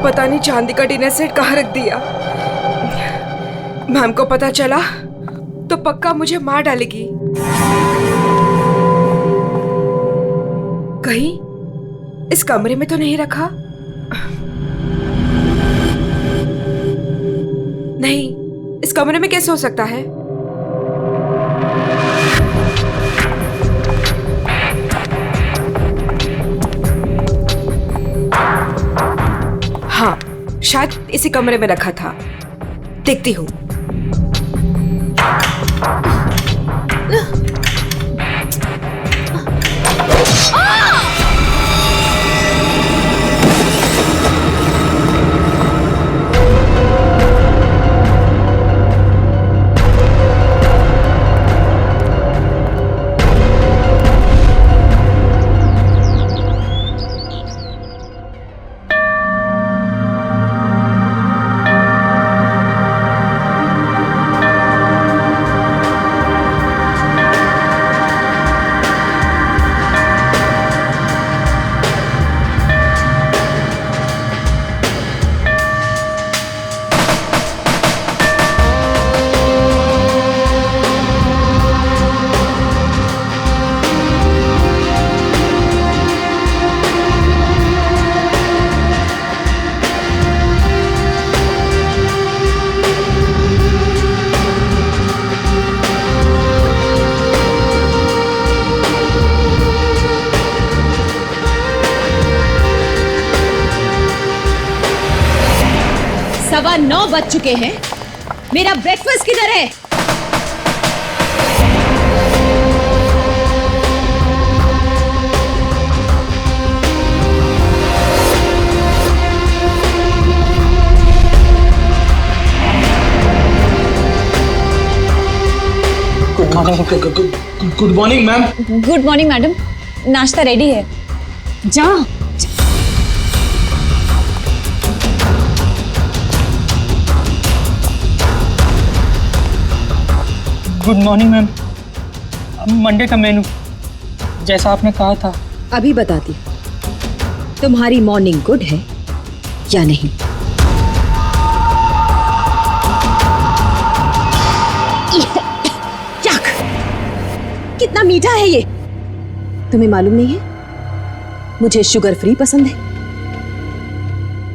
पता नहीं चांदी का डिनर सेट कहाँ रख दिया। मैम को पता चला तो पक्का मुझे मार डालेगी। कहीं इस कमरे में तो नहीं रखा? नहीं, इस कमरे में कैसे हो सकता है? हाँ, शायद इसी कमरे में रखा था। देखती हूँ। सवा 9 बज चुके हैं। मेरा ब्रेकफास्ट किधर है? Good morning ma'am. Good morning madam, नाश्ता रेडी है। जा। Good morning ma'am. मंडे का मेनू जैसा आपने कहा था। अभी बताती तुम्हारी मॉर्निंग गुड है या नहीं। कितना मीठा है ये, तुम्हें मालूम नहीं है मुझे शुगर फ्री पसंद है।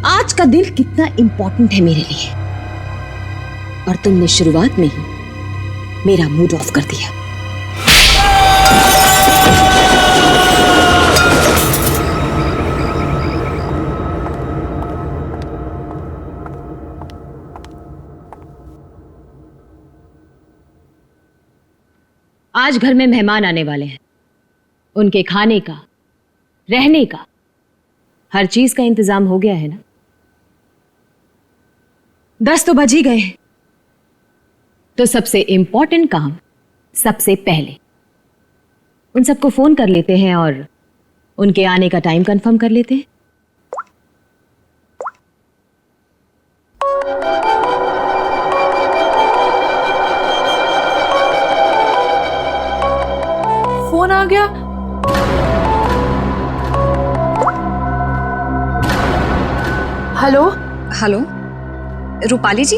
आज का दिन कितना इंपॉर्टेंट है मेरे लिए, और तुमने शुरुआत में ही मेरा मूड ऑफ कर दिया। आज घर में मेहमान आने वाले हैं। उनके खाने का, रहने का, हर चीज का इंतजाम हो गया है ना? 10 तो बज ही गए हैं। तो सबसे इंपॉर्टेंट काम सबसे पहले उन सबको फोन कर लेते हैं और उनके आने का टाइम कंफर्म कर लेते हैं। फोन आ गया। हेलो हेलो, रूपाली जी,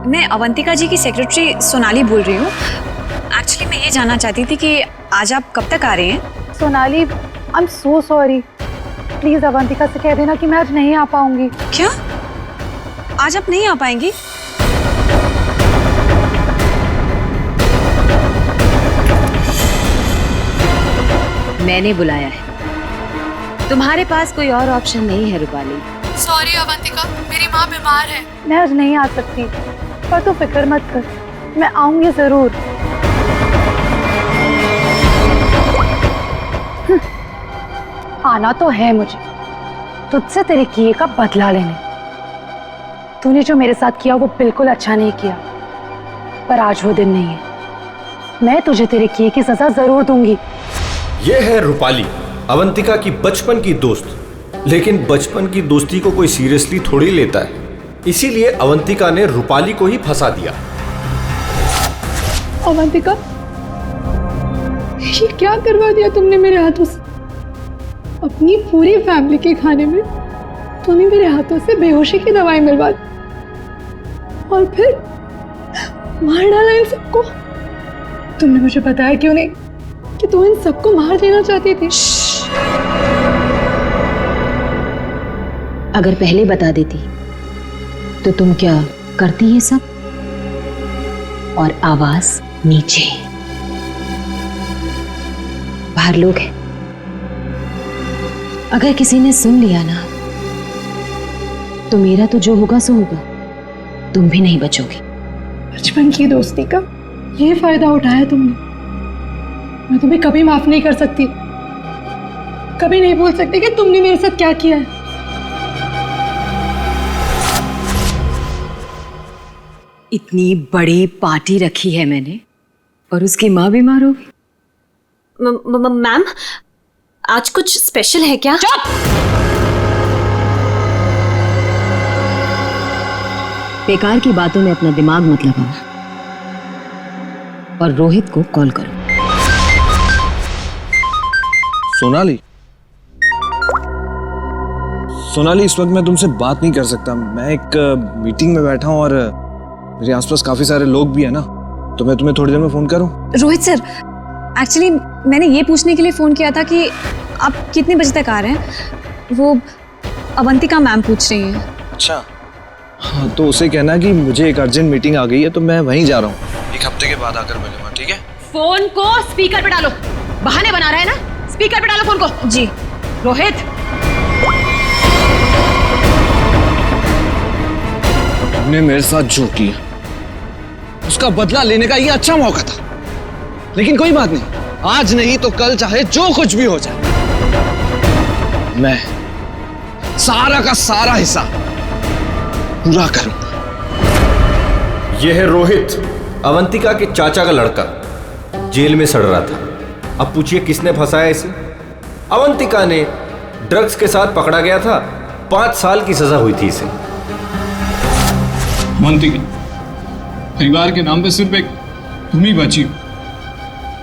मैं अवंतिका जी की सेक्रेटरी सोनाली बोल रही हूँ। एक्चुअली मैं ये जानना चाहती थी कि आज आप कब तक आ रहे हैं? Sonali, I am so sorry. Please Avantika से कह देना कि मैं आज नहीं आ पाऊंगी। क्या? आज आप नहीं आ पाएंगी? मैंने बुलाया है, तुम्हारे पास कोई और ऑप्शन नहीं है रूपाली। सॉरी अवंतिका, मेरी माँ बीमार है। मैं आज नहीं आ सकती, पर तू फिक्र मत कर, मैं आऊंगी जरूर। आना तो है मुझे, तुझसे तेरे किए का बदला लेने। तूने जो मेरे साथ किया वो बिल्कुल अच्छा नहीं किया, पर आज वो दिन नहीं है। मैं तुझे तेरे किए की सजा जरूर दूंगी। ये है रूपाली, अवंतिका की बचपन की दोस्त। लेकिन बचपन की दोस्ती को कोई सीरियसली थोड़ी लेता है, इसीलिए अवंतिका ने रूपाली को ही फंसा दिया। अवंतिका, ये क्या करवा दिया तुमने मेरे हाथों से? अपनी पूरी फैमिली के खाने में तूने मेरे हाथों से बेहोशी की दवाई मिलवा दी और फिर मार डाला इन सबको। तुमने मुझे बताया क्यों नहीं कि तू इन सबको मार देना चाहती थी? अगर पहले बता देती तो तुम क्या करती ये सब? और आवाज नीचे, बाहर लोग हैं, अगर किसी ने सुन लिया ना तो मेरा तो जो होगा सो होगा, तुम भी नहीं बचोगी। बचपन की दोस्ती का ये फायदा उठाया तुमने। मैं तुम्हें कभी माफ नहीं कर सकती, कभी नहीं भूल सकती कि तुमने मेरे साथ क्या किया है। इतनी बड़ी पार्टी रखी है मैंने और उसकी माँ बीमार हो गई। मैम, आज कुछ स्पेशल है क्या? चुप! बेकार की बातों में अपना दिमाग मत लगाओ और रोहित को कॉल करो। सोनाली, सोनाली, इस वक्त मैं तुमसे बात नहीं कर सकता। मैं एक मीटिंग में बैठा हूं और मेरे आसपास काफी सारे लोग भी हैं ना, तो मैं तुम्हें थोड़ी देर में फोन करूं? रोहित सर, एक्चुअली मैंने ये पूछने के लिए फ़ोन किया था कि आप कितने बजे तक आ रहे हैं। वो अवंतिका मैम पूछ रही हैं। अच्छा, हाँ, तो उसे कहना कि मुझे एक अर्जेंट मीटिंग आ गई है, तो मैं वहीं जा रहा हूँ। एक हफ्ते के बाद आकर मिलूंगा, ठीक है? फोन को स्पीकर पे डालो। बहाने बना रहा है ना, स्पीकर पे डालो फोन को। जी। रोहित, तुमने मेरे साथ जो किया उसका बदला लेने का ये अच्छा मौका था, लेकिन कोई बात नहीं, आज नहीं तो कल चाहे जो कुछ भी हो जाए, मैं सारा का सारा हिस्सा पूरा करूंगा। यह है रोहित, अवंतिका के चाचा का लड़का, जेल में सड़ रहा था। अब पूछिए किसने फंसाया इसे? अवंतिका ने। ड्रग्स के साथ पकड़ा गया था, 5 साल की सजा हुई थी इसे। अवंतिका, परिवार के नाम पे सिर्फ एक तुम ही बची हो।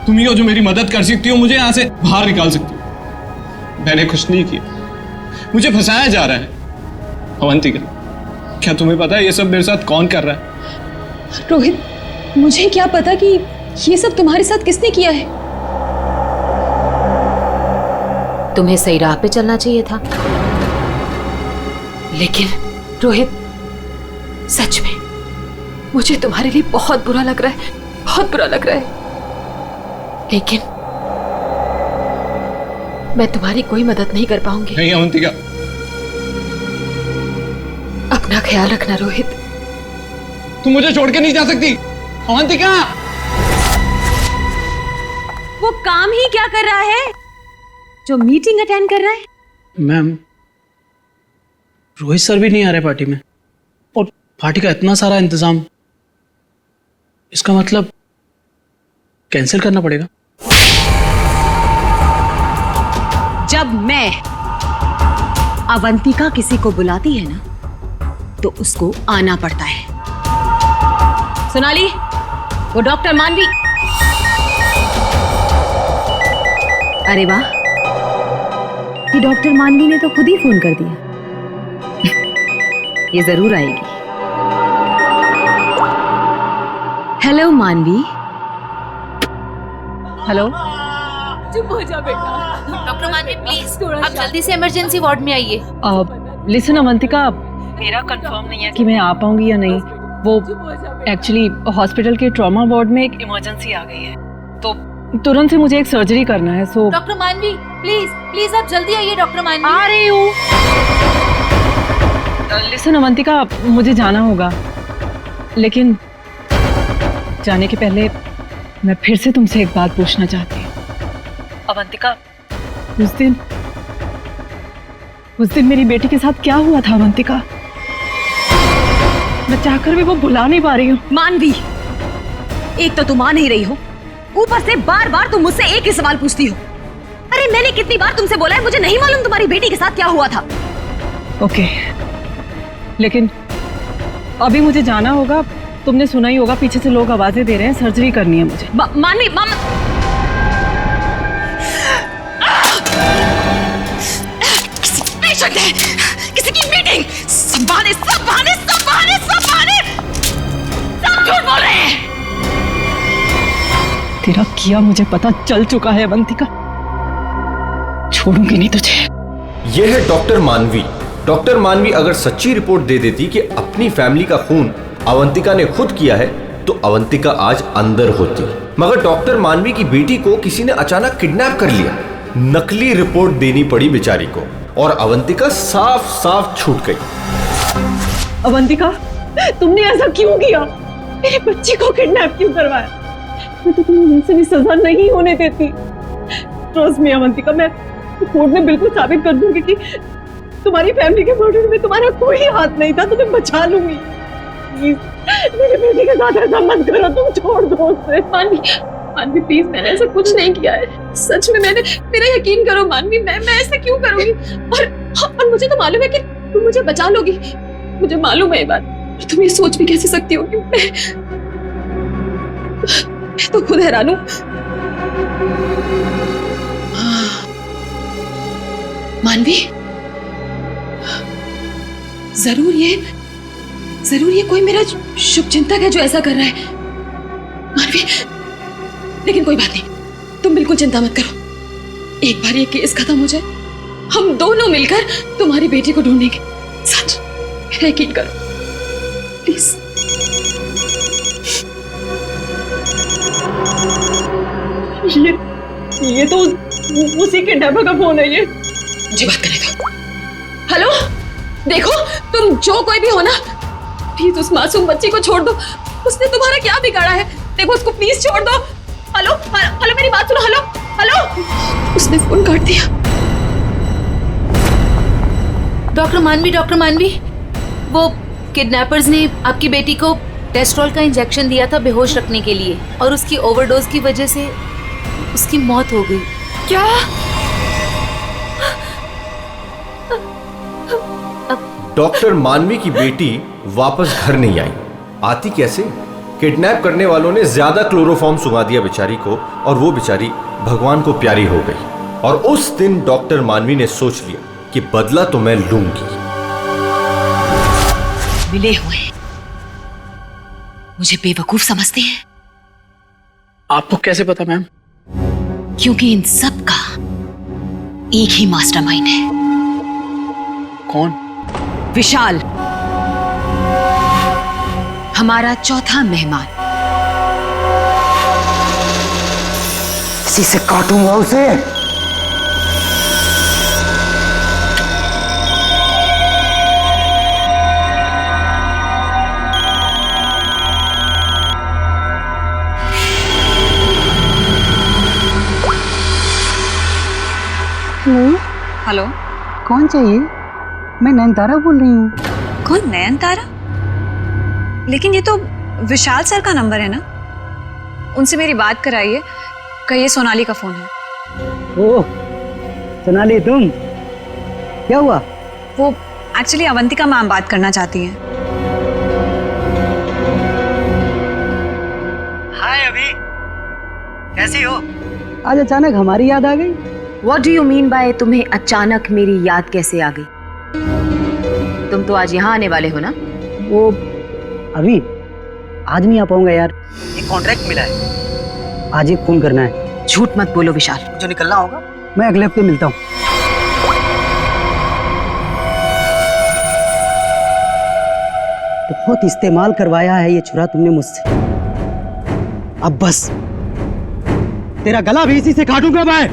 तुम ही हो जो मेरी मदद कर सकती हो, मुझे यहां से बाहर निकाल सकती हो। मैंने कुछ नहीं किया, मुझे फंसाया जा रहा है। अवंतिका, क्या तुम्हें पता है ये सब मेरे साथ कौन कर रहा है? रोहित, मुझे क्या पता कि ये सब तुम्हारे साथ किसने किया है। तुम्हें सही राह पे चलना चाहिए था, लेकिन रोहित, सच में मुझे तुम्हारे लिए बहुत बुरा लग रहा है, बहुत बुरा लग रहा है, लेकिन मैं तुम्हारी कोई मदद नहीं कर पाऊंगी। नहीं अवंतिका, अपना ख्याल रखना रोहित। तुम मुझे छोड़ के नहीं जा सकती। अवंतिका, वो काम ही क्या कर रहा है जो मीटिंग अटेंड कर रहा है? मैम, रोहित सर भी नहीं आ रहे पार्टी में, और पार्टी का इतना सारा इंतजाम, इसका मतलब कैंसिल करना पड़ेगा। जब मैं अवंतिका किसी को बुलाती है ना तो उसको आना पड़ता है। सोनाली, वो डॉक्टर मानवी। अरे वाह, ये डॉक्टर मानवी ने तो खुद ही फोन कर दिया। ये जरूर आएगी। हेलो मानवी। हेलो, डॉक्टर मानवी प्लीज आप जल्दी से इमरजेंसी वार्ड में आइए। लिसन अवंतिका, मेरा कंफर्म नहीं है कि मैं आ पाऊंगी या नहीं। वो एक्चुअली हॉस्पिटल के ट्रॉमा वार्ड में एक इमरजेंसी आ गई है, तो तुरंत से मुझे एक सर्जरी करना है। सो डॉक्टर मानवी प्लीज प्लीज आप जल्दी आइए। डॉक्टर मानवी, आ रही हूँ। लिसन अवंतिका, मुझे जाना होगा, लेकिन जाने के पहले मैं फिर से तुमसे एक बात पूछना चाहती हूँ। अवंतिका, उस दिन मेरी बेटी के साथ क्या हुआ था अवंतिका? मैं चाहकर भी वो भुला नहीं पा रही हूँ। मानवी, एक तो तुम आ नहीं रही हो, ऊपर से बार बार तुम मुझसे एक ही सवाल पूछती हो। अरे मैंने कितनी बार तुमसे बोला है, मुझे नहीं मालूम तुम्हारी बेटी के साथ क्या हुआ था। ओके, लेकिन अभी मुझे जाना होगा। तुमने सुना ही होगा, पीछे से लोग आवाजें दे रहे हैं, सर्जरी करनी है मुझे। मानवी, किसी पेशेंट है, किसी की मीटिंग। सब बहाने, सब बहाने, सब बहाने, सब बहाने, सब झूठ बोल रहे हैं। तेरा किया मुझे पता चल चुका है अवंतिका, छोड़ूंगी नहीं तुझे। यह है डॉक्टर मानवी। डॉक्टर मानवी अगर सच्ची रिपोर्ट दे देती कि अपनी फैमिली का खून अवंतिका ने खुद किया है तो अवंतिका आज अंदर होती, मगर डॉक्टर मानवी की बेटी को किसी ने अचानक किडनैप कर लिया। नकली रिपोर्ट देनी पड़ी बेचारी को और अवंतिका साफ साफ छूट गई। अवंतिका, तुमने ऐसा क्यों किया? मेरी बच्ची को किडनैप क्यों करवाया? मैं तो तुम्हें वैसे भी सजा नहीं होने देती। ट्रस्ट मी अवंतिका, मैं कोर्ट में बिल्कुल साबित कर दूंगी कि तुम्हारी फैमिली के मर्डर में तुम्हारा कोई हाथ नहीं था। तुम्हें बचा लूंगी। प्लीज मेरी बेटी के साथ ऐसा मत करो, तुम छोड़ दो उसे। मानवी प्लीज, मैंने ऐसा कुछ नहीं किया है। सच में मेरा यकीन करो मानवी, मैं ऐसा क्यों करूंगी? और मुझे तो मालूम है कि तुम मुझे बचा लोगी, मुझे मालूम है ये बात। और तुम ये सोच भी कैसे सकती हो कि मैं तो खुद हैरान हूं। मानवी, जरूर ये कोई मेरा शुभचिंतक है जो ऐसा कर रहा है। मानवी, लेकिन कोई बात नहीं, तुम बिल्कुल चिंता मत करो। एक बार ये केस खत्म हो जाए, हम दोनों मिलकर तुम्हारी बेटी को ढूंढेंगे। सच, मेरा यकीन करो प्लीज। ये तो उसी के डब्बा का फोन है। ये मुझे बात करने दो। हेलो, देखो तुम जो कोई भी हो ना, प्लीज उस मासूम बच्ची को छोड़ दो। उसने तुम्हारा क्या बिगाड़ा है? देखो उसको प्लीज छोड़ दो। हेलो हेलो, मेरी बात सुनो। हेलो हेलो, उसने फोन काट दिया। डॉक्टर मानवी, वो किडनैपर्स ने आपकी बेटी को टेस्ट्रॉल का इंजेक्शन दिया था बेहोश रखने के लिए, और उसकी ओवरडोज की वजह से उसकी मौत हो गई। क्या? डॉक्टर मानवी की बेटी वापस घर नहीं आई। आती कैसे? किडनैप करने वालों ने ज्यादा क्लोरोफॉर्म सुंघा दिया बेचारी को और वो बेचारी भगवान को प्यारी हो गई। और उस दिन डॉक्टर मानवी ने सोच लिया कि बदला तो मैं लूंगी। मिले हुए मुझे बेवकूफ समझते हैं। आपको कैसे पता मैम? क्योंकि इन सब का एक ही मास्टरमाइंड है। कौन? विशाल, हमारा चौथा मेहमान। इसी से काटूंगा उसे। हेलो, कौन चाहिए? मैं नयनतारा बोल रही हूँ। कौन? नयनतारा? लेकिन ये तो विशाल सर का नंबर है ना, उनसे मेरी बात कराइए। कहिए सोनाली का फोन है। ओह सोनाली, तुम? क्या हुआ? वो एक्चुअली अवंतिका मैम बात करना चाहती हैं। हाय अभी, कैसी हो? आज अचानक हमारी याद आ गई। What do you mean by तुम्हें अचानक मेरी याद कैसे आ गई? तुम तो आज यहाँ आने वाले हो ना? वो अभी आज नहीं आ पाऊंगा यार, एक कॉन्ट्रैक्ट मिला है, आज एक फोन करना है। झूठ मत बोलो विशाल। जो निकलना होगा मैं अगले हफ्ते मिलता हूँ। बहुत इस्तेमाल करवाया है ये छुरा तुमने मुझसे, अब बस तेरा गला भी इसी से काटूंगा मैं।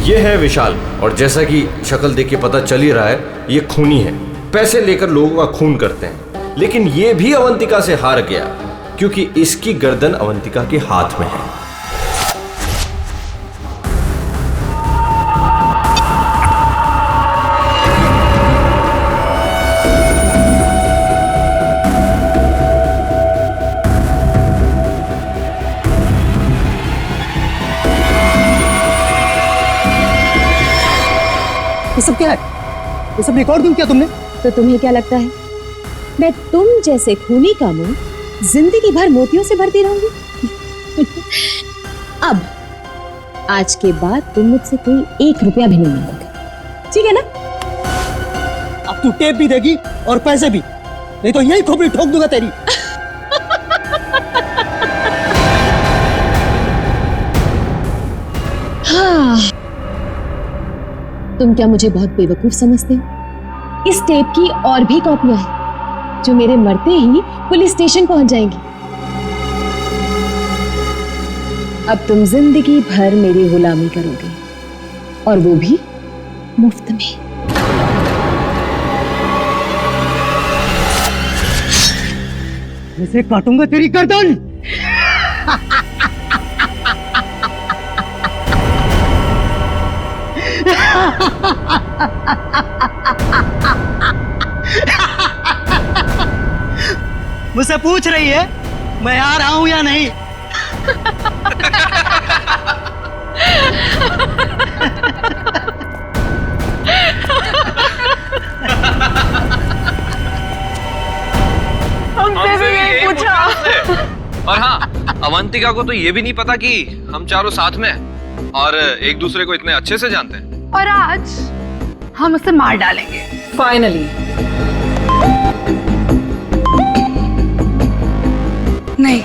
ये है विशाल, और जैसा कि शक्ल देख के पता चल ही रहा है, ये खूनी है। पैसे लेकर लोगों का खून करते हैं, लेकिन ये भी अवंतिका से हार गया क्योंकि इसकी गर्दन अवंतिका के हाथ में है। ये सब क्या है? ये सब रिकॉर्ड क्यों किया तुमने? तो तुम्हें क्या लगता है मैं तुम जैसे खूनी का मुंह जिंदगी भर मोतियों से भरती रहूंगी? अब आज के बाद तुम मुझसे कोई 1 रुपया भी नहीं मांगोगे, ठीक है ना? अब अब तू टेप भी देगी और पैसे भी, नहीं तो यही खोपड़ी ठोक दूंगा तेरी। हाँ, तुम क्या मुझे बहुत बेवकूफ समझते हो? इस टेप की और भी कॉपियां हैं जो मेरे मरते ही पुलिस स्टेशन पहुंच जाएंगी। अब तुम जिंदगी भर मेरी गुलामी करोगे, और वो भी मुफ्त में। इसे काटूंगा तेरी गर्दन। मुझसे पूछ रही है मैं आ रहा हूं या नहीं? हमसे भी यही पूछा। और हाँ, अवंतिका को तो ये भी नहीं पता कि हम चारों साथ में हैं और एक दूसरे को इतने अच्छे से जानते हैं। और आज हम उसे मार डालेंगे फाइनली। नहीं,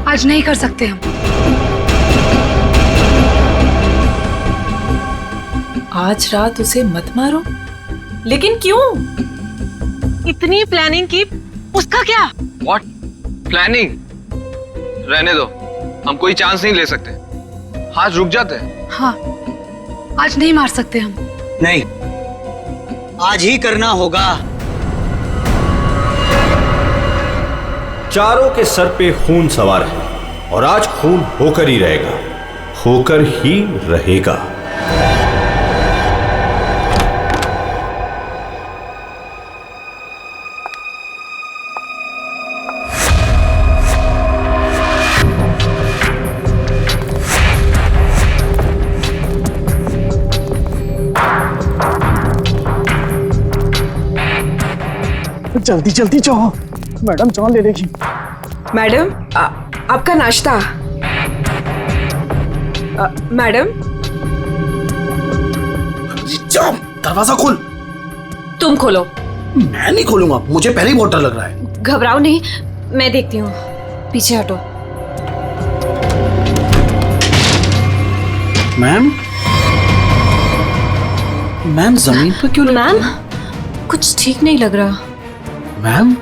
आज नहीं कर सकते हम। आज रात उसे मत मारो। लेकिन क्यों? इतनी प्लानिंग की, उसका क्या? What planning? रहने दो, हम कोई चांस नहीं ले सकते। आज रुक जाते हैं। हाँ, आज नहीं मार सकते हम। नहीं, आज ही करना होगा। चारों के सर पे खून सवार है और आज खून होकर ही रहेगा, होकर ही रहेगा। जल्दी जल्दी जाओ, मैडम जान ले लेगी। मैडम, आपका नाश्ता। मैडम, जाओ, दरवाजा खोल। तुम खोलो। मैं नहीं खोलूंगा, मुझे पहले ही बहुत डर लग रहा है। घबराओ नहीं, मैं देखती हूँ। पीछे हटो। मैम, मैम जमीन पर क्यों? मैम, कुछ ठीक नहीं लग रहा। मैम,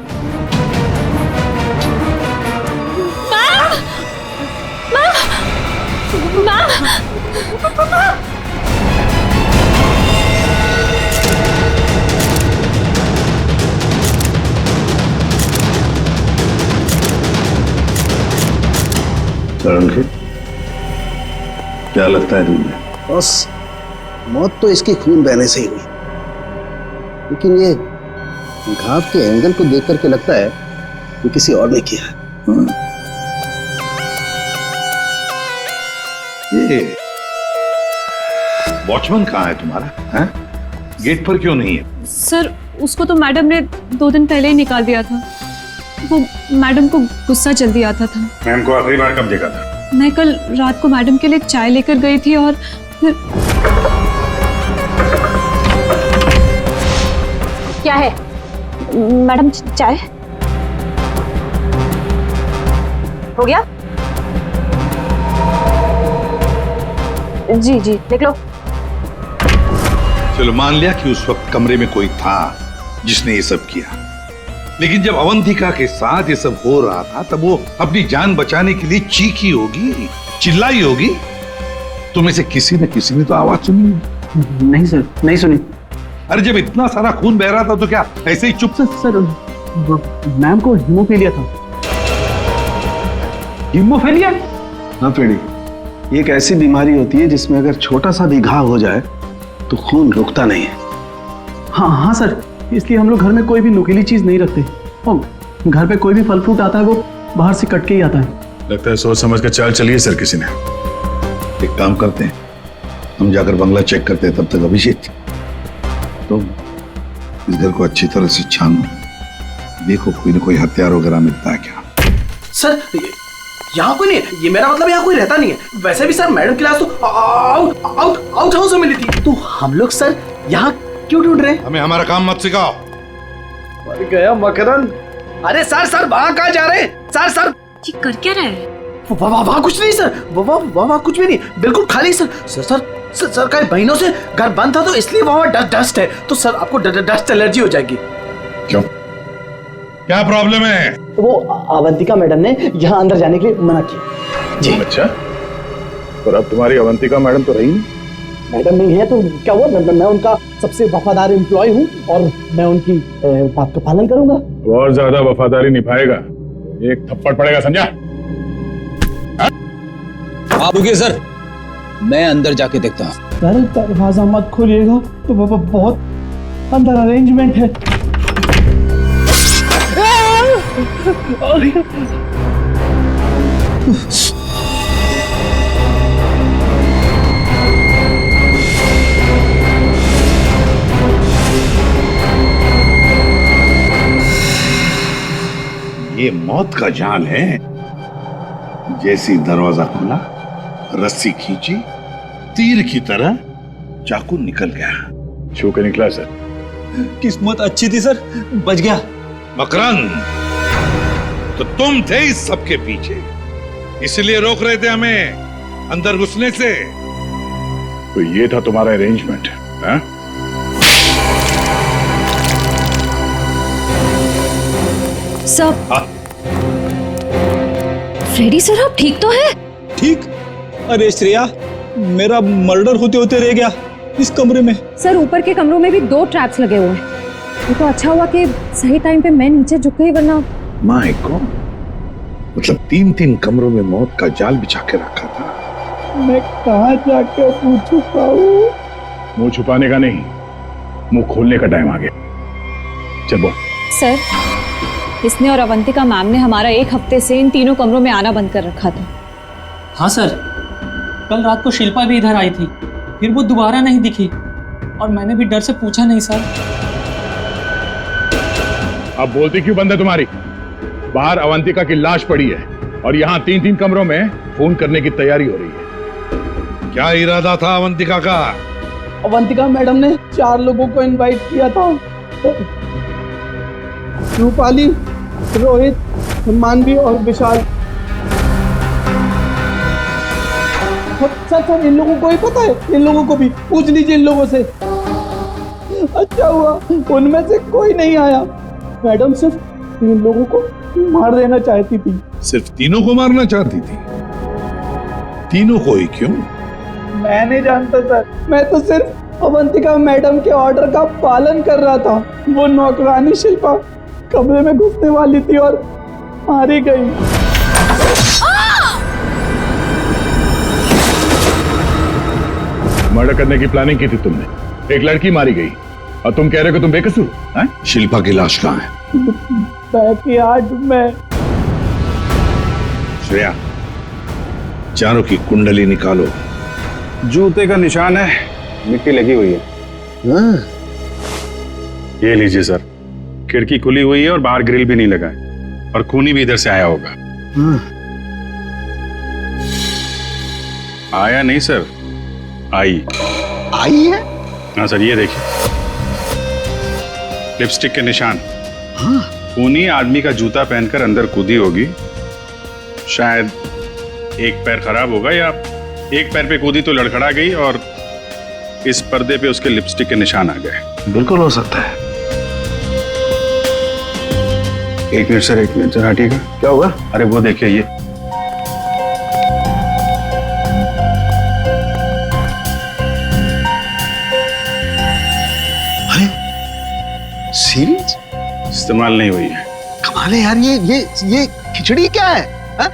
क्या लगता है तुम्हें? बस मौत तो इसकी खून बहने से ही हुई, लेकिन ये घाव के एंगल को देख करके लगता है कि किसी और ने किया है। ये वॉचमैन कहाँ है तुम्हारा? हैं? गेट पर क्यों नहीं है? सर, उसको तो मैडम ने 2 दिन पहले ही निकाल दिया था। वो मैडम को गुस्सा जल्दी आता था। मैम को आखिरी बार कब देखा था? मैं कल रात को मैडम के लिए चाय लेकर गई थी और फिर... क्या है मैडम? चाय हो गया? जी जी, देख लो। चलो मान लिया कि उस वक्त कमरे में कोई था जिसने ये सब किया, लेकिन जब अवंतिका के साथ ये सब हो रहा था तब वो अपनी जान बचाने के लिए चीखी होगी, चिल्लाई होगी। तुम्हें से किसी न किसी ने तो आवाज सुनी? नहीं सर, नहीं सुनी। अरे जब इतना सारा खून बह रहा था तो क्या ऐसे ही चुप से? सर, मैम को हीमोफीलिया था। हीमोफीलिया? हाँ पेड़ी, ये एक ऐसी बीमारी होती है जिसमें अगर छोटा सा भी घाव हो जाए तो खून रुकता नहीं है। हाँ हाँ सर, इसलिए हम लोग घर में कोई भी नुकीली चीज नहीं रखते। और घर पे कोई भी फल फ्रूट आता है वो बाहर से कट के ही आता है। लगता है सोच समझ कर चाल चलिए सर किसी ने। एक काम करते हैं, हम जाकर बंगला चेक करते हैं, तब तक अभिषेक तो इस घर को अच्छी तरह से छानो, देखो कोई न कोई हथियार वगैरह मिलता है क्या। सर, यहाँ कोई नहीं है, ये मेरा मतलब यहाँ कोई रहता नहीं है। वैसे भी सर मैडम की लाश तो आउट हाउस में मिली थी। तो हम लोग सर यहाँ क्यों ढूंढ रहे? हमें हमारा काम मत सिखाओ। मर गया मकरंद। अरे सर वहां कहाँ जा रहे हैं? सर ये कर क्या रहा है? वहाँ कुछ नहीं सर, वहाँ कुछ भी नहीं, बिल्कुल खाली सर। सर कई महीनों से घर बंद था तो इसलिए वहाँ डस्ट है, तो सर आपको डस्ट एलर्जी हो जाएगी। क्यों, क्या प्रॉब्लम है? वो अवंतिका मैडम ने यहाँ अंदर जाने के लिए मना किया जी। अच्छा, और अब तुम्हारी अवंतिका मैडम तो रही नहीं? मैडम नहीं है तो क्या हुआ, मैं उनका सबसे वफादार एम्प्लॉय हूँ और मैं उनकी बात का पालन करूंगा। और ज्यादा वफादारी निभाएगा, एक थप्पड़ पड़ेगा, समझा? आप रुकिए सर, मैं अंदर जाके देखता हूँ। सर दरवाजा मत खोलिएगा, तो बहुत अंदर अरेंजमेंट है। ये मौत का जाल है। जैसी दरवाजा खुला, रस्सी खींची, तीर की तरह चाकू निकल गया। छू के निकला सर। किस्मत अच्छी थी सर, बच गया। मकरंद, तो तुम थे इस सब के पीछे, इसलिए रोक रहे थे हमें अंदर घुसने से। तो ये था तुम्हारा अरेंजमेंट, हाँ? सर, फ्रेडी सर आप ठीक तो है? ठीक? अरे श्रेया, मेरा मर्डर होते होते रह गया इस कमरे में। सर ऊपर के कमरों में भी 2 ट्रैप्स लगे हुए हैं। ये तो अच्छा हुआ कि सही टाइम पे मैं नीचे झुक गई, वरना माय गॉड, मतलब 3 कमरों में मौत का जाल बिछा के रखा था। मैं कहाँ जाके मुंह छुपाऊं? मुंह छुपाने का नहीं, मुंह खोलने का टाइम आ गया। चल बोल। सर, इसने और अवंतिका मैम ने हमारा 1 हफ्ते से इन तीनों कमरों में आना बंद कर रखा था। हाँ सर, कल रात को शिल्पा भी इधर आई थी, फिर वो दोबारा नहीं दिखी और मैंने भी डर से पूछा नहीं सर। अब बोलती क्यों बंद है तुम्हारी? बाहर अवंतिका की लाश पड़ी है और यहाँ 3 कमरों में फोन करने की तैयारी हो रही है। क्या इरादा था अवंतिका का? अवंतिका मैडम ने 4 लोगों को इनवाइट किया था। रूपाली, रोहित, मानवी और विशाल। सर इन लोगों को ही पता है, इन लोगों को भी पूछ लीजिए इन लोगों से। अच्छा हुआ उनमें से कोई नहीं आया। मैडम सिर्फ इन लोगों को मार देना चाहती थी। सिर्फ तीनों को मारना चाहती थी? तीनों को ही क्यों? मैं नहीं जानता सर, मैं तो सिर्फ अवंतिका मैडम के ऑर्डर का पालन कर रहा था। वो नौकरानी शिल्पा कमरे में घुसने वाली थी और मारी गई। मर्डर करने की प्लानिंग की थी तुमने, एक लड़की मारी गई और तुम कह रहे हो कि तुम बेकसूर हैं? शिल्पा की लाश कहाँ है? बैकयार्ड में। श्रेया, चारों की कुंडली निकालो। जूते का निशान है, मिट्टी लगी हुई है। ये लीजिए सर, खिड़की खुली हुई है और बाहर ग्रिल भी नहीं लगा है और खूनी भी इधर से आया होगा। आया नहीं सर, आई है? हाँ सर, ये देखिए लिपस्टिक के निशान। खूनी आदमी का जूता पहनकर अंदर कूदी होगी। शायद एक पैर खराब होगा या एक पैर पे कूदी तो लड़खड़ा गई और इस पर्दे पे उसके लिपस्टिक के निशान आ गए। बिल्कुल हो सकता है। एक मिनट सर, एक मिनट सर, हटिएगा। क्या हुआ? अरे वो देखिए, ये सीरीज इस्तेमाल नहीं हुई है। कमाल है यार, ये खिचड़ी क्या है? हा?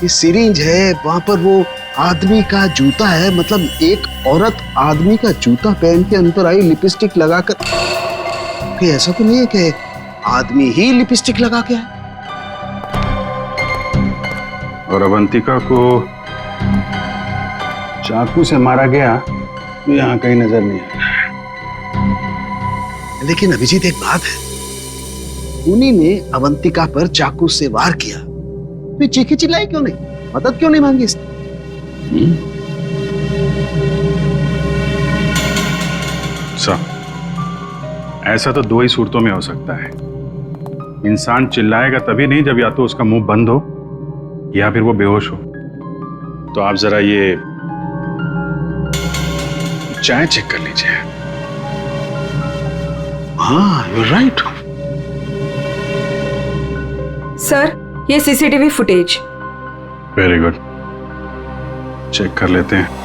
ये सीरीज है, वहां पर वो आदमी का जूता है, मतलब एक औरत आदमी का जूता पहन के अंदर आई लिपस्टिक लगाकर। कि ऐसा तो नहीं है कि आदमी ही लिपस्टिक लगा के आए? और अवंतिका को चाकू से मारा गया तो यहाँ कहीं नजर नहीं आया। लेकिन अभिजीत एक बात है, खूनी ने अवंतिका पर चाकू से वार किया, तो चीखी चिल्लाई क्यों नहीं? मदद क्यों नहीं मांगी इसने? ऐसा तो दो ही सूरतों में हो सकता है। इंसान चिल्लाएगा तभी नहीं जब या तो उसका मुंह बंद हो या फिर वो बेहोश हो। तो आप जरा ये चाय चेक कर लीजिए। हाँ, यू राइट। सर, ये CCTV footage. Very good, check कर लेते हैं।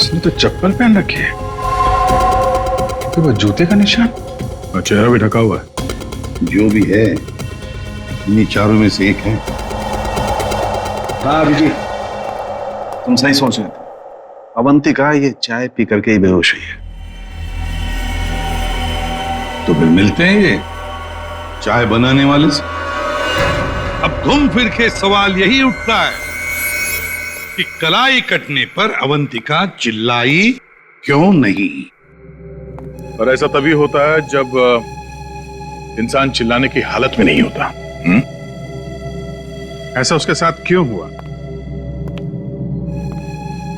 इसने तो चप्पल पहन रखी है, तो वो जूते का निशान और चेहरा भी ढका हुआ है। जो भी है, इन्हीं चारों में से एक है। हाँ अभिजीत, तुम सही सोच रहे थे। अवंतिका ये चाय पी करके ही बेहोश हुई है। तो फिर मिलते हैं ये चाय बनाने वाले से। अब घूम फिर के सवाल यही उठता है कि कलाई कटने पर अवंतिका चिल्लाई क्यों नहीं? और ऐसा तभी होता है जब इंसान चिल्लाने की हालत में नहीं होता। ऐसा उसके साथ क्यों हुआ?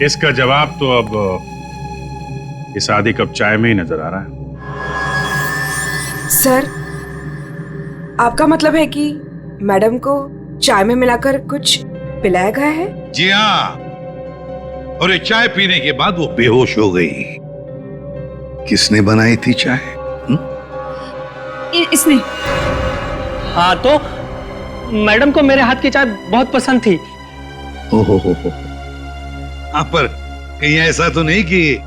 इसका जवाब तो अब इस आधी कप चाय में ही नजर आ रहा है। सर, आपका मतलब है कि मैडम को चाय में मिलाकर कुछ पिलाया गया है? जी हाँ, और ये चाय पीने के बाद वो बेहोश हो गई। किसने बनाई थी चाय? इसने। हाँ, तो मैडम को मेरे हाथ की चाय बहुत पसंद थी। ओहो हो। हाँ, पर कहीं ऐसा तो नहीं कि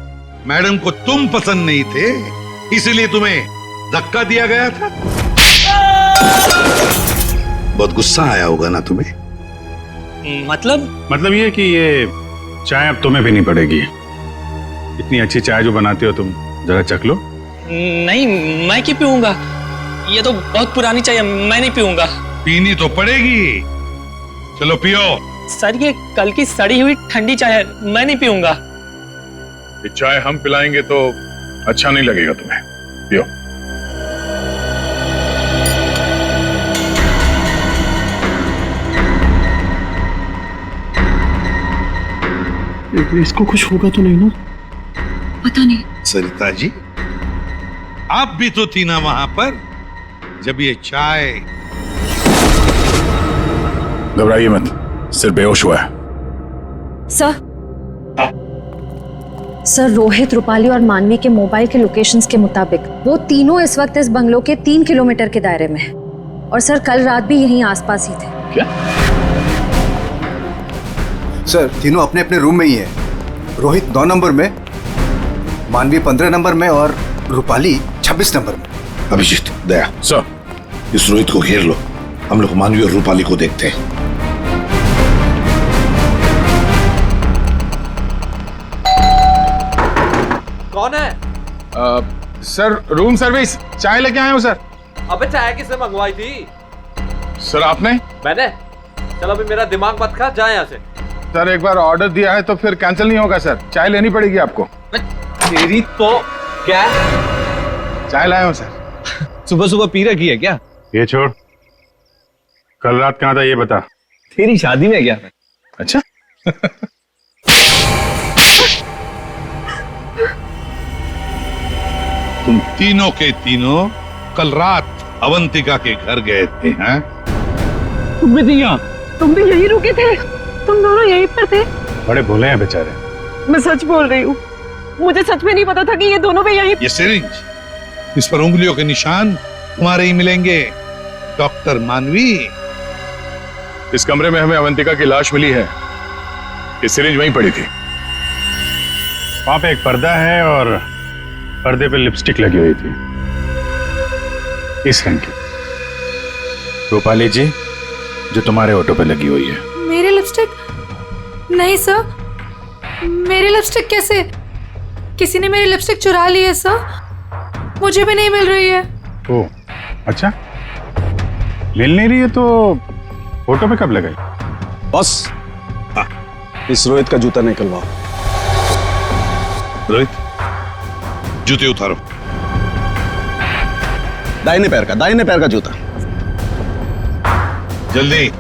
मैडम को तुम पसंद नहीं थे इसलिए तुम्हें धक्का दिया गया था? बहुत गुस्सा आया होगा ना तुम्हें? मतलब ये कि ये चाय अब तुम्हें पीनी पड़ेगी। इतनी अच्छी चाय जो बनाते हो तुम, जरा चख लो। नहीं, मैं क्यों पीऊंगा? ये तो बहुत पुरानी चाय है, मैं नहीं पीऊंगा। पीनी तो पड़ेगी। चलो पियो। सर, ये कल की सड़ी हुई ठंडी चाय है, मैं नहीं पीऊंगा। ये चाय हम पिलाएंगे तो अच्छा नहीं लगेगा तुम्हें। पियो। इसको कुछ होगा तो नहीं ना? पता नहीं। सरिता जी, आप भी तो थी ना वहां पर जब ये चाय। घबराइए मत, सिर्फ बेहोश हुआ है। सर, रोहित, रूपाली और मानवी के मोबाइल के लोकेशंस के मुताबिक वो तीनों इस वक्त इस बंगलो के 3 किलोमीटर के दायरे में हैं। और सर, कल रात भी यहीं आसपास ही थे। क्या? सर, तीनों अपने अपने रूम में ही है। रोहित 9 नंबर में, मानवी 15 नंबर में और रूपाली 26 नंबर में। अभिजीत, दया सर, इस रोहित को घेर लो। हम लोग मानवी और रूपाली को देखते हैं। कौन है? Sir, room service. चाय लेके आए हो सर। अबे चाय किसने मंगवाई थी? सर, आपने? मैंने। चलो अभी मेरा दिमाग मत खा, जा यहाँ से। सर, एक बार ऑर्डर दिया है तो फिर कैंसिल नहीं होगा सर। चाय लेनी पड़ेगी आपको। तेरी तो क्या? चाय लाया हूँ सर। सुबह सुबह पी रखी है क्या? ये छोड़, कल रात कहाँ था ये बता। तेरी शादी में गया था। अच्छा। तुम तीनों के तीनों कल रात अवंतिका के घर गए थे, हैं? तुम भी थी यहाँ? तुम भी यहीं रुके थे? तुम दोनों यहीं पर थे? बड़े भोले हैं बेचारे। मैं सच बोल रही हूँ, मुझे सच में नहीं पता था कि ये दोनों भी यहीं। ये सिरिंज, इस पर उंगलियों के निशान तुम्हारे ही मिलेंगे, डॉक्टर मानवी। इस कमरे में हमें अवंतिका की लाश मिली है। ये सिरिंज वहीं पड़ी थी। वहां पे एक पर्दा है और पर्दे पे लिपस्टिक लगी हुई थी, इस रंग की। रूपाली जी, जो तुम्हारे ऑटो पे लगी हुई है। मेरे लिपस्टिक? नहीं सर, मेरी लिपस्टिक कैसे? किसी ने मेरी लिपस्टिक चुरा ली है सर। मुझे भी नहीं मिल रही है। ओ अच्छा, मिल नहीं रही है तो फोटो पे कब लगाई? बॉस, इस रोहित का जूता निकलवाओ। रोहित, जूते उतारो। दाहिने पैर का जूता। जल्दी।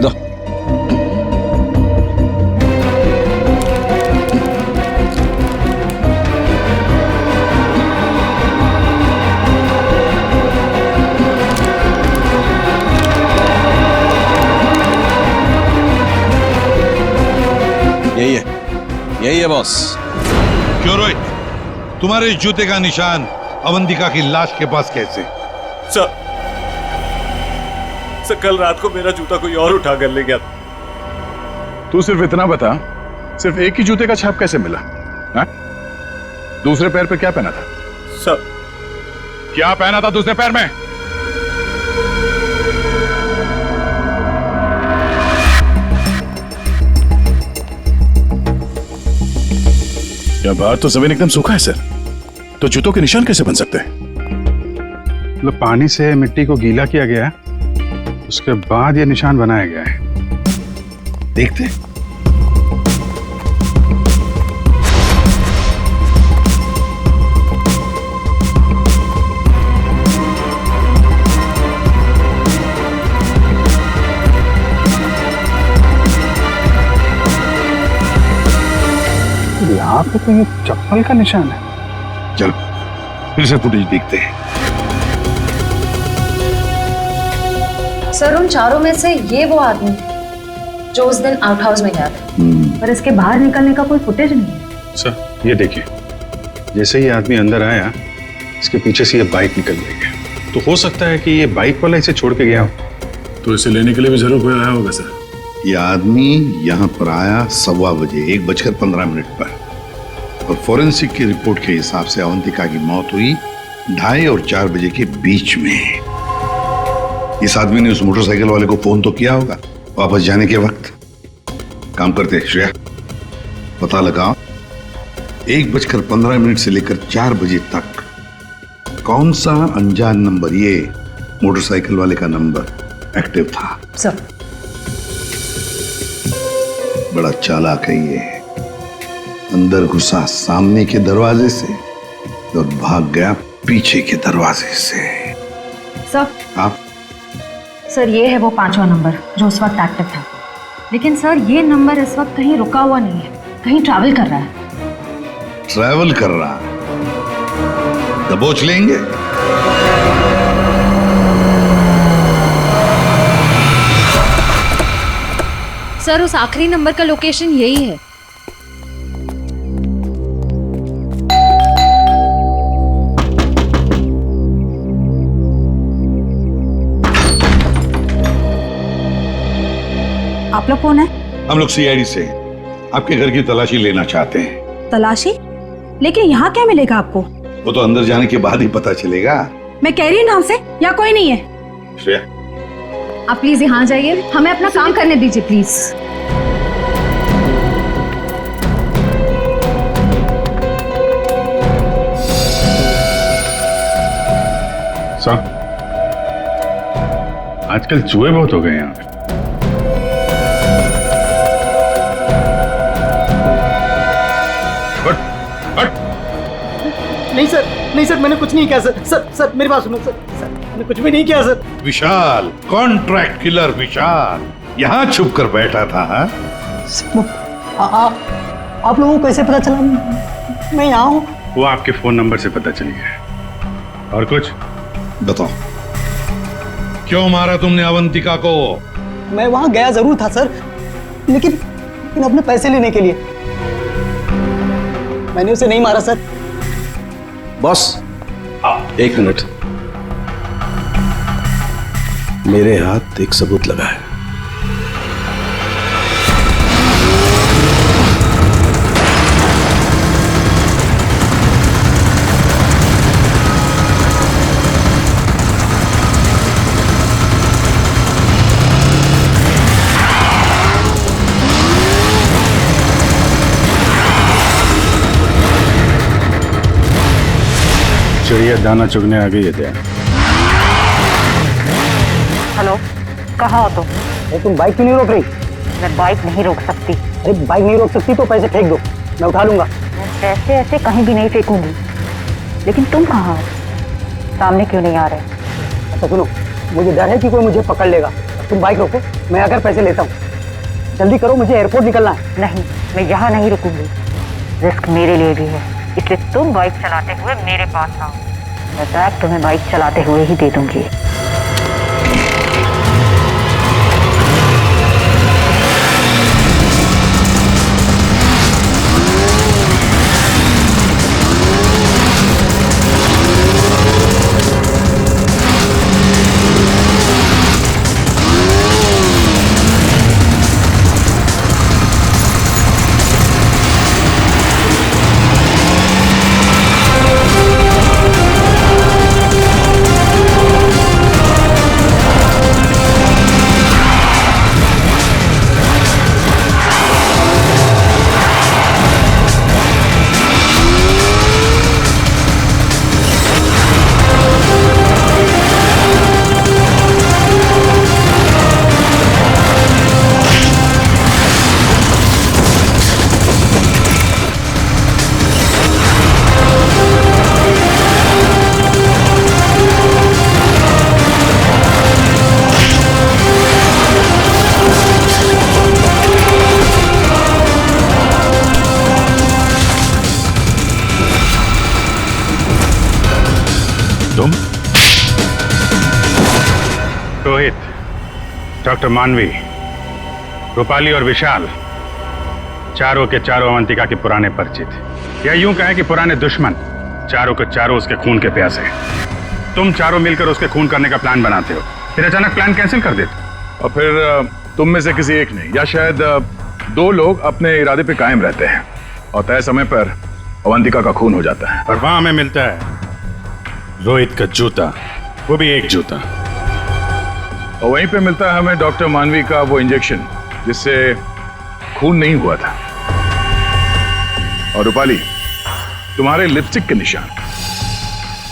दो। यही है बॉस। क्यों रोहित, तुम्हारे जूते का निशान अवंतिका की लाश के पास कैसे? सर, कल रात को मेरा जूता कोई और उठा कर ले गया। तू सिर्फ इतना बता, सिर्फ एक ही जूते का छाप कैसे मिला? हा? दूसरे पैर पे क्या पहना था? सर, क्या पहना था दूसरे पैर में? क्या बात, तो जमीन एकदम सूखा है सर, तो जूतों के निशान कैसे बन सकते हैं? मतलब पानी से मिट्टी को गीला किया गया है, उसके बाद ये निशान बनाया गया है। देखते। यहाँ पे तो ये चप्पल का निशान है। चलो फिर से फुटेज देखते हैं। सर, उन चारों में से ये वो आदमी जो उस दिन आउट हाउस में गया था, पर इसके बाहर निकलने का कोई फुटेज नहीं है। सर ये देखिए, जैसे ही आदमी अंदर आया, इसके पीछे से ये बाइक निकल गई। तो हो सकता है कि ये बाइक वाला इसे छोड़ के गया हो, तो इसे लेने के लिए भी जरूर कोई आया होगा सर। ये आदमी यहाँ पर आया 1:15 बजे, 1:15 पर, और फॉरेंसिक की रिपोर्ट के हिसाब से अवंतिका की मौत हुई 2:30 और 4 बजे के बीच में। इस आदमी ने उस मोटरसाइकिल वाले को फोन तो किया होगा वापस जाने के वक्त। काम करते श्रेया, पता लगाओ 1:15 से लेकर 4 बजे तक कौन सा अनजान नंबर, ये मोटरसाइकिल वाले का नंबर एक्टिव था। सर, बड़ा चालाक है ये, अंदर घुसा सामने के दरवाजे से और भाग गया पीछे के दरवाजे से। सर, आप सर ये है वो 5वां नंबर जो उस वक्त एक्टिव था, लेकिन सर ये नंबर इस वक्त कहीं रुका हुआ नहीं है, कहीं ट्रैवल कर रहा है। ट्रैवल कर रहा है? दबोच लेंगे। सर, उस आखिरी नंबर का लोकेशन यही है। आप लोग कौन है? हम लोग सीआईडी से आपके घर की तलाशी लेना चाहते हैं। तलाशी? लेकिन यहाँ क्या मिलेगा आपको? वो तो अंदर जाने के बाद ही पता चलेगा। मैं कह रही हूँ नाम से, यहाँ कोई नहीं है। श्रेया, आप प्लीज यहाँ जाइए, हमें अपना काम करने दीजिए प्लीज। साहब, आजकल चूहे बहुत हो गए यहाँ पे। नहीं सर, मैंने कुछ नहीं किया सर। सर मेरी बात सुनो सर, मैंने कुछ भी नहीं किया सर। विशाल, कॉन्ट्रैक्ट किलर विशाल, यहाँ छुप कर बैठा था। आप लोगों को कैसे पता चला मैं यहाँ हूँ? वो आपके फोन नंबर से पता चली है। और कुछ बताओ, क्यों मारा तुमने अवंतिका को? मैं वहां गया जरूर था सर, लेकिन अपने पैसे लेने के लिए। मैंने उसे नहीं मारा सर। बॉस, 1 मिनट, मेरे हाथ एक सबूत लगा है। चिड़िया दाना चुगने आ गई है क्या? हेलो, कहाँ हो तुम? अरे तुम बाइक क्यों नहीं रोक रही? मैं बाइक नहीं रोक सकती। अरे बाइक नहीं रोक सकती तो पैसे फेंक दो, मैं उठा लूंगा। मैं पैसे ऐसे कहीं भी नहीं फेंकूंगी। लेकिन तुम कहाँ हो? सामने क्यों नहीं आ रहे? अच्छा सुनो, मुझे डर है कि कोई मुझे पकड़ लेगा। तुम बाइक रोको, मैं आकर पैसे लेता हूँ। जल्दी करो, मुझे एयरपोर्ट निकलना है। नहीं, मैं यहाँ नहीं रुकूंगी। रिस्क मेरे लिए भी है, इसलिए तुम बाइक चलाते हुए मेरे पास आओ। मैं बैग तुम्हें बाइक चलाते हुए ही दे दूंगी। रोहित, डॉक्टर मानवी, रूपाली और विशाल, चारों के चारों अवंतिका के पुराने परिचित, या यूं कहें कि पुराने दुश्मन। चारों के चारों उसके खून के प्यासे। तुम चारों मिलकर उसके खून करने का प्लान बनाते हो, फिर अचानक प्लान कैंसिल कर देते हो। और फिर तुम में से किसी एक ने या शायद दो लोग अपने इरादे पे कायम रहते हैं और तय समय पर अवंतिका का खून हो जाता है। और वहां हमें मिलता है रोहित का जूता, वो भी एक जूता। और वहीं पे मिलता है हमें डॉक्टर मानवी का वो इंजेक्शन जिससे खून नहीं हुआ था। और रूपाली, तुम्हारे लिपस्टिक के निशान।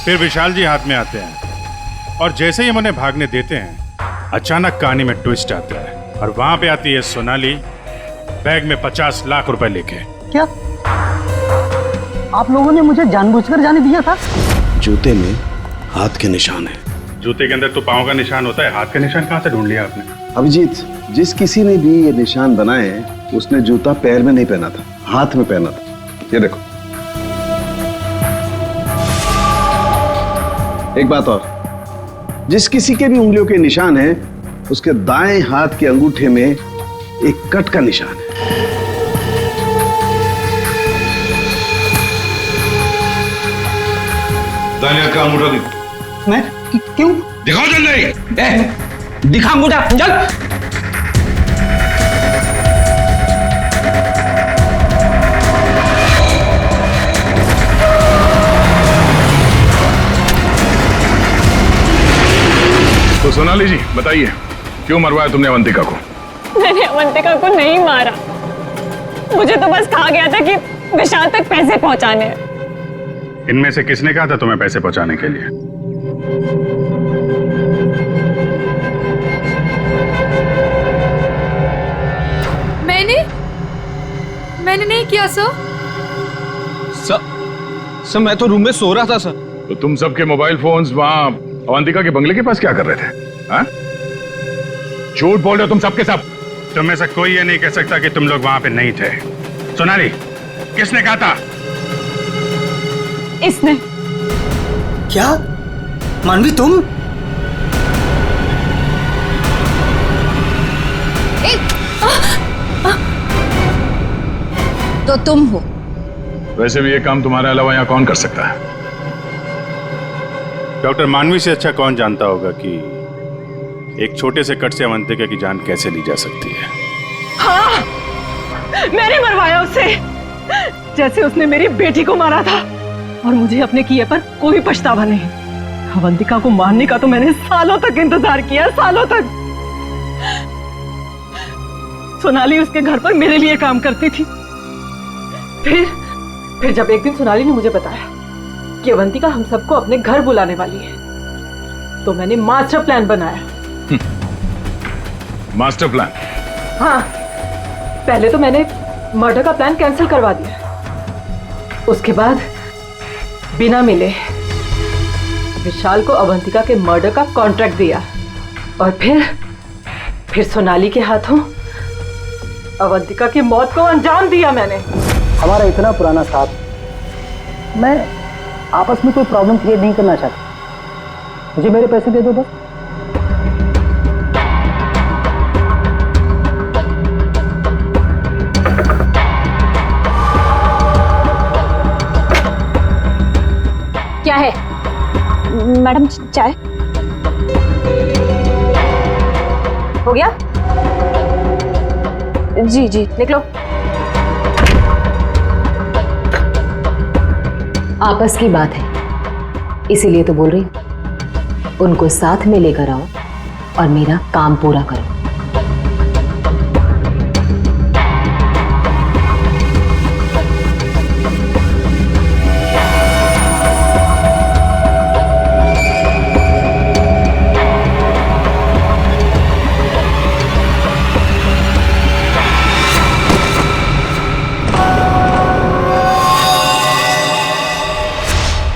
फिर विशाल जी हाथ में आते हैं और जैसे ही हम उन्हें भागने देते हैं, अचानक कहानी में ट्विस्ट आता है और वहां पे आती है सोनाली, बैग में 50 लाख रुपए लेके। क्या आप लोगों ने मुझे जानबूझकर जाने दिया था? जूते में हाथ के निशान है। जूते के अंदर तो पाँव का निशान होता है, हाथ का निशान कहाँ से ढूंढ लिया आपने? अभिजीत, जिस किसी ने भी ये निशान बनाए उसने जूता पैर में नहीं पहना था, हाथ में पहना था। ये देखो। एक बात और, जिस किसी के भी उंगलियों के निशान है उसके दाएं हाथ के अंगूठे में एक कट का निशान है। दाएं हाथ का अंगूठा दिखाओ। मैं क्यों? दिखाओ जल्दी। दिखा अंगूठा, चल। तो सोनाली जी बताइए, क्यों मरवाया तुमने अवंतिका को? मैंने अवंतिका को नहीं मारा, मुझे तो बस कहा गया था कि विशाल तक पैसे पहुंचाने हैं। इनमें से किसने कहा था तुम्हें पैसे पहुंचाने के लिए? मैंने नहीं किया सर। सर मैं तो रूम में सो रहा था सर। तो तुम सबके मोबाइल फोन्स वहां अवंतिका के बंगले के पास क्या कर रहे थे? हाँ? झूठ बोल रहे हो तुम सबके सब। तुम में से कोई ये नहीं कह सकता कि तुम लोग वहां पे नहीं थे। सोनाली, किसने कहा था? इसने। क्या? मानवी तुम? तो तुम हो। वैसे भी ये काम तुम्हारे अलावा यहाँ कौन कर सकता है? डॉक्टर मानवी से अच्छा कौन जानता होगा कि एक छोटे से कट से अवंतिका की जान कैसे ली जा सकती है। हाँ, मैंने मरवाया उसे, जैसे उसने मेरी बेटी को मारा था। और मुझे अपने किए पर कोई पछतावा नहीं। अवंतिका को मारने का तो मैंने सालों तक इंतजार किया, सालों तक। सोनाली उसके घर पर मेरे लिए काम करती थी। फिर जब एक दिन सोनाली ने मुझे बताया कि अवंतिका हम सबको अपने घर बुलाने वाली है, तो मैंने मास्टर प्लान बनाया। Master plan? हाँ, पहले तो मैंने मर्डर का प्लान कैंसिल करवा दिया। उसके बाद बिना मिले विशाल को अवंतिका के मर्डर का कॉन्ट्रैक्ट दिया और फिर सोनाली के हाथों अवंतिका की मौत को अंजाम दिया मैंने। हमारा इतना पुराना साथ, मैं आपस में कोई प्रॉब्लम क्रिएट नहीं करना चाहता। मुझे मेरे पैसे दे दो बस। क्या है मैडम? चाय हो गया? जी जी, निकलो। आपस की बात है, इसीलिए तो बोल रही हूं। उनको साथ में लेकर आओ और मेरा काम पूरा करो।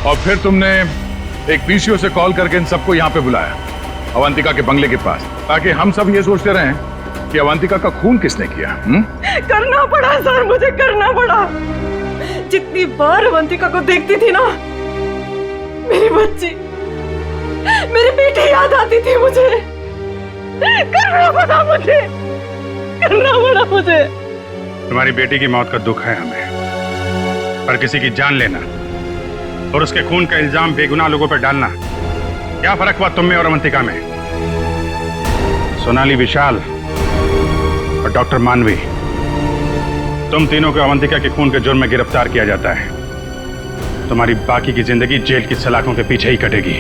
और फिर तुमने एक पीसीओ से कॉल करके इन सबको यहाँ पे बुलाया, अवंतिका के बंगले के पास, ताकि हम सब ये सोचते रहें कि अवंतिका का खून किसने किया। करना पड़ा सर, मुझे करना पड़ा। जितनी बार अवंतिका को देखती थी ना, मेरी बच्ची, मेरी बेटी याद आती थी मुझे। करना पड़ा मुझे, करना पड़ा मुझे। तुम्हारी बेटी की मौत का दुख है हमें, पर किसी की जान लेना और उसके खून का इल्जाम बेगुनाह लोगों पर डालना, क्या फर्क हुआ तुम में और अवंतिका में? सोनाली, विशाल और डॉक्टर मानवी, तुम तीनों को अवंतिका के खून के जुर्म में गिरफ्तार किया जाता है। तुम्हारी बाकी की जिंदगी जेल की सलाखों के पीछे ही कटेगी।